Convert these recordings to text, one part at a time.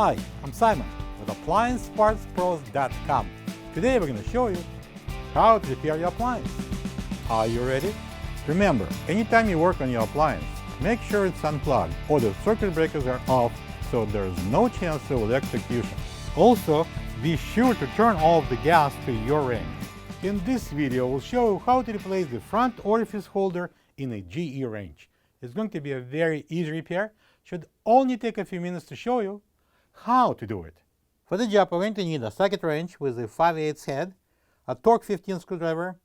Hi, I'm Simon with AppliancePartsPros.com. Today we're going to show you how to repair your appliance. Are you ready? Remember, anytime you work on your appliance, make sure it's unplugged or the circuit breakers are off so there's no chance of electrocution. Also, be sure to turn off the gas to your range. In this video, we'll show you how to replace the front orifice holder in a GE range. It's going to be a very easy repair. Should only take a few minutes to show you how to do it. For the job, we're going to need a socket wrench with a 5/8 head, a Torx 15 screwdriver,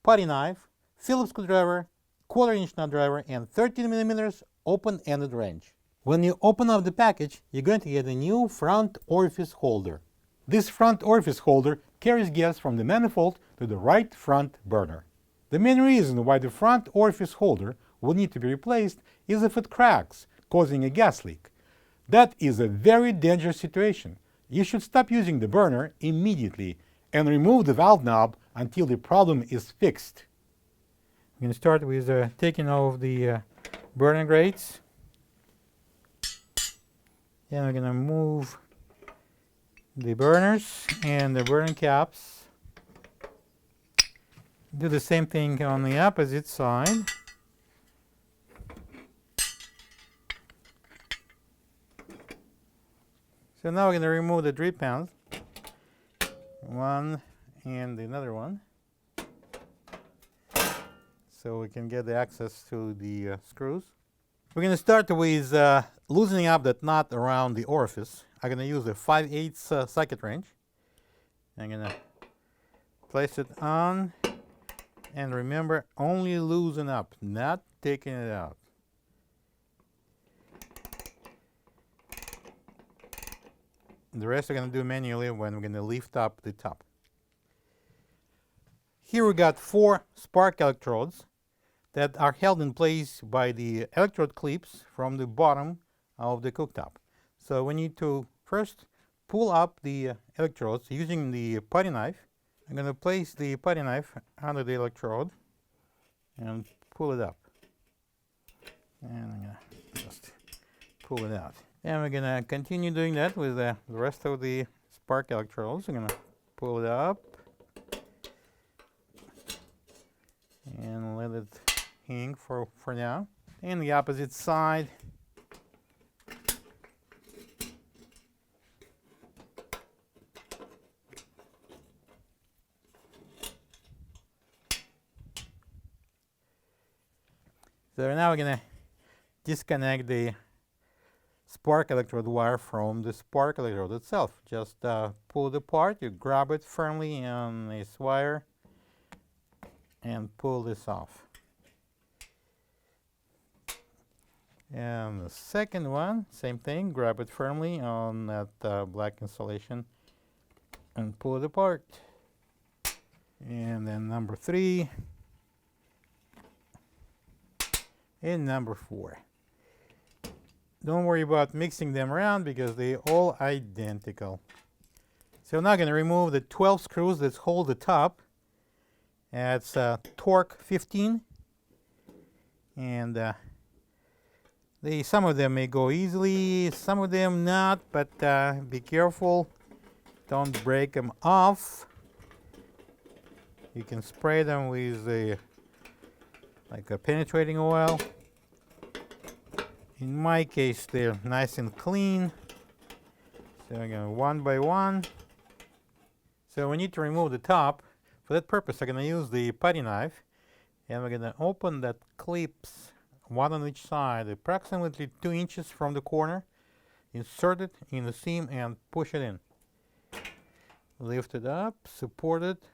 putty knife, Phillips screwdriver, 1/4-inch nut driver, and 13mm open-ended wrench. When you open up the package, you're going to get a new front orifice holder. This front orifice holder carries gas from the manifold to the right front burner. The main reason why the front orifice holder will need to be replaced is if it cracks, causing a gas leak. That is a very dangerous situation. You should stop using the burner immediately and remove the valve knob until the problem is fixed. I'm going to start with taking off the burner grates. Then we're going to move the burners and the burner caps. Do the same thing on the opposite side. So now we're going to remove the drip pans, one and another one, so we can get the access to the screws. We're going to start with loosening up that knot around the orifice. I'm going to use a 5/8 socket wrench. I'm going to place it on, and remember, only loosen up, not taking it out. The rest we're going to do manually when we're going to lift up the top. Here we got 4 spark electrodes that are held in place by the electrode clips from the bottom of the cooktop. So we need to first pull up the electrodes using the putty knife. I'm going to place the putty knife under the electrode and pull it up. And I'm going to just pull it out. And we're going to continue doing that with the rest of the spark electrodes. I'm going to pull it up and let it hang for now. And the opposite side. So now we're going to disconnect the spark electrode wire from the spark electrode itself. Just pull it apart, you grab it firmly on this wire and pull this off. And the second one, same thing, grab it firmly on that black insulation and pull it apart. And then number 3 and number 4. Don't worry about mixing them around because they're all identical. So I'm now going to remove the 12 screws that hold the top. It's Torx 15. And some of them may go easily, some of them not, but be careful. Don't break them off. You can spray them with like a penetrating oil. In my case, they're nice and clean. So I'm going one by one. So we need to remove the top. For that purpose, I'm going to use the putty knife. And we're going to open that clips, one on each side, approximately 2 inches from the corner. Insert it in the seam and push it in. Lift it up, support it.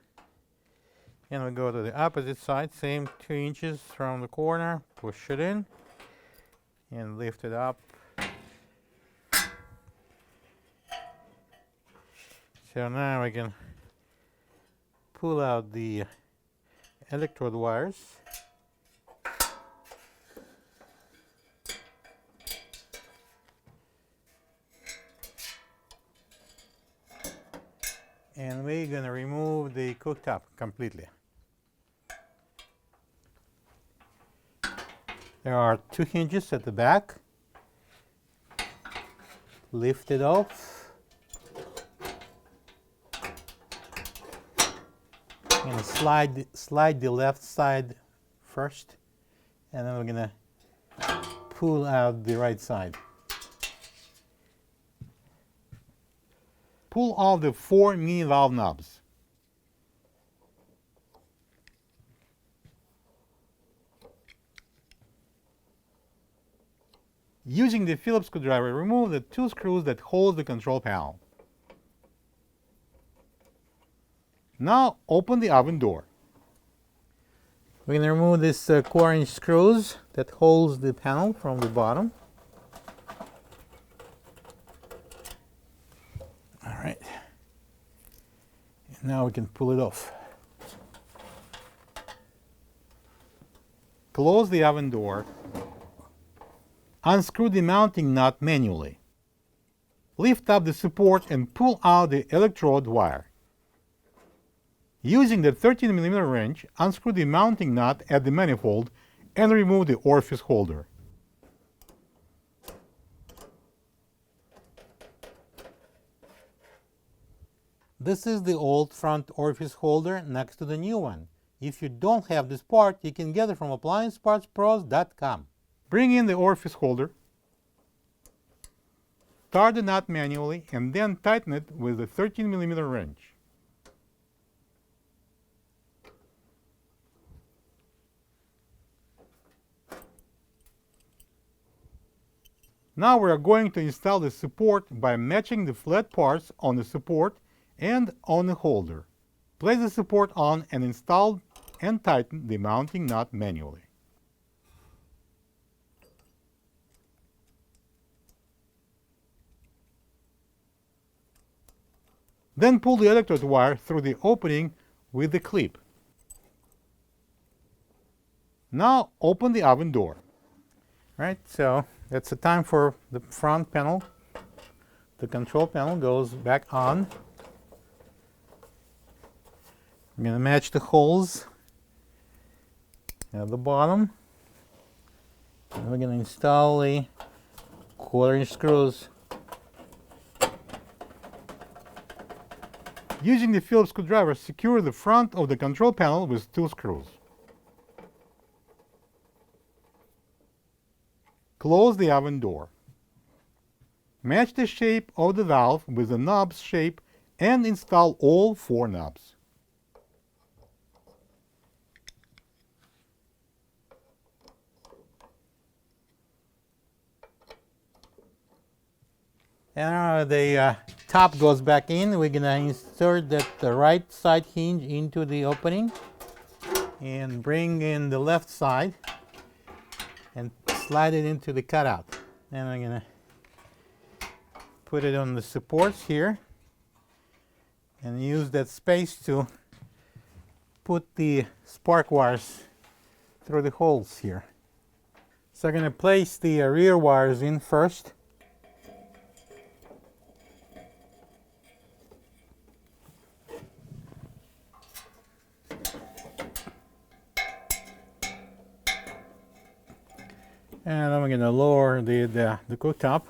And we go to the opposite side, same 2 inches from the corner, push it in. And lift it up. So now we can pull out the electrode wires. And we're going to remove the cooktop completely. There are 2 hinges at the back. lift it off. I'm gonna slide the left side first, and then we're gonna pull out the right side. Pull off the 4 mini valve knobs. Using the Phillips screwdriver, remove the 2 screws that hold the control panel. Now open the oven door. We're going to remove this 4-inch screws that holds the panel from the bottom. All right. And now we can pull it off. Close the oven door. Unscrew the mounting nut manually. Lift up the support and pull out the electrode wire. Using the 13mm wrench, unscrew the mounting nut at the manifold and remove the orifice holder. This is the old front orifice holder next to the new one. If you don't have this part, you can get it from appliancepartspros.com. Bring in the orifice holder, start the nut manually, and then tighten it with the 13mm wrench. Now we are going to install the support by matching the flat parts on the support and on the holder. Place the support on and install and tighten the mounting nut manually. Then pull the electrode wire through the opening with the clip. Now open the oven door. Right, so that's the time for the front panel. The control panel goes back on. I'm going to match the holes at the bottom. And we're going to install the 1/4-inch screws. Using the Phillips screwdriver, secure the front of the control panel with 2 screws. Close the oven door. Match the shape of the valve with the knob's shape and install all 4 knobs. And now the top goes back in. We're going to insert the right side hinge into the opening and bring in the left side and slide it into the cutout. Then I'm going to put it on the supports here and use that space to put the spark wires through the holes here. So I'm going to place the rear wires in first. And then we're going to lower the cooktop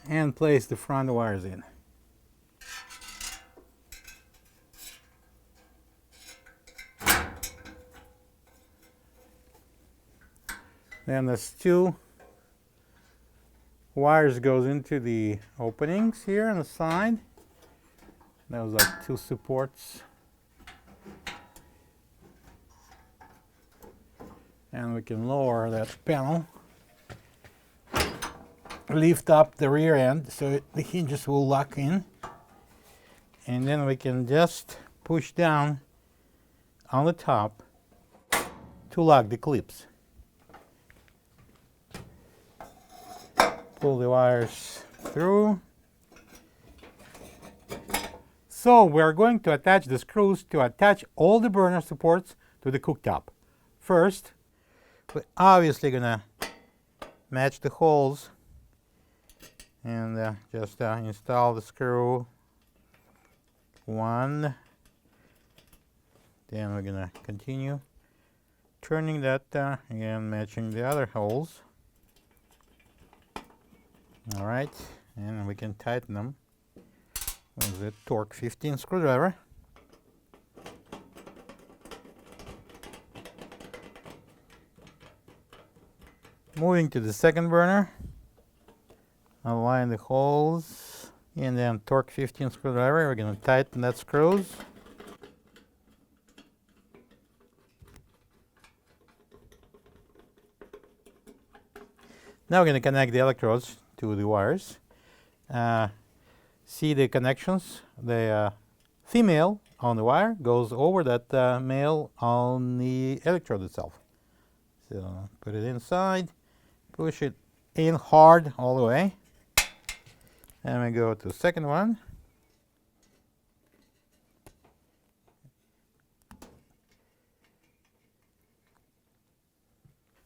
and place the front wires in. Then there's 2 wires goes into the openings here on the side. Those are 2 supports. And we can lower that panel, lift up the rear end so the hinges will lock in, and then we can just push down on the top to lock the clips. Pull the wires through. So we're going to attach the screws to attach all the burner supports to the cooktop. First, we're obviously going to match the holes and just install the screw 1. Then we're going to continue turning that, again matching the other holes. All right, and we can tighten them with the Torx 15 screwdriver. Moving to the second burner, align the holes, and then Torx 15 screwdriver, we're going to tighten that screws. Now we're going to connect the electrodes to the wires. See the connections? The female on the wire goes over that male on the electrode itself. So put it inside, push it in hard all the way. And we go to the second one.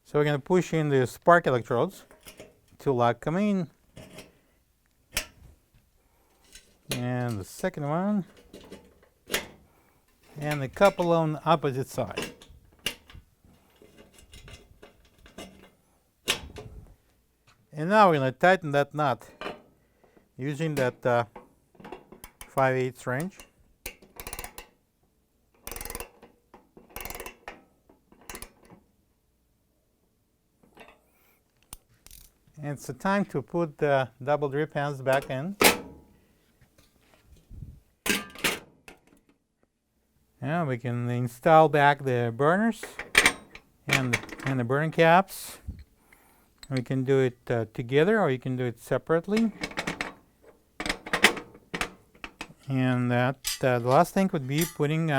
So we're going to push in the spark electrodes to lock them in. And the second one. And a couple on the opposite side. And now we're going to tighten that nut using that 5/8 wrench. And it's the time to put the double drip hands back in. Now we can install back the burners and the burning caps. We can do it together, or you can do it separately. And the last thing would be putting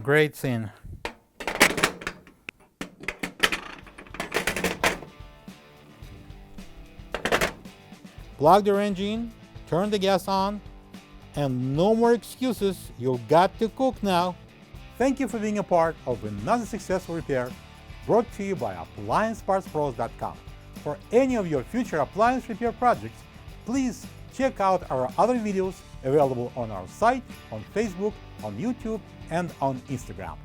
grates in. Plug the wrench in, turn the gas on, and no more excuses. You've got to cook now. Thank you for being a part of another successful repair brought to you by AppliancePartsPros.com. For any of your future appliance repair projects, please check out our other videos available on our site, on Facebook, on YouTube, and on Instagram.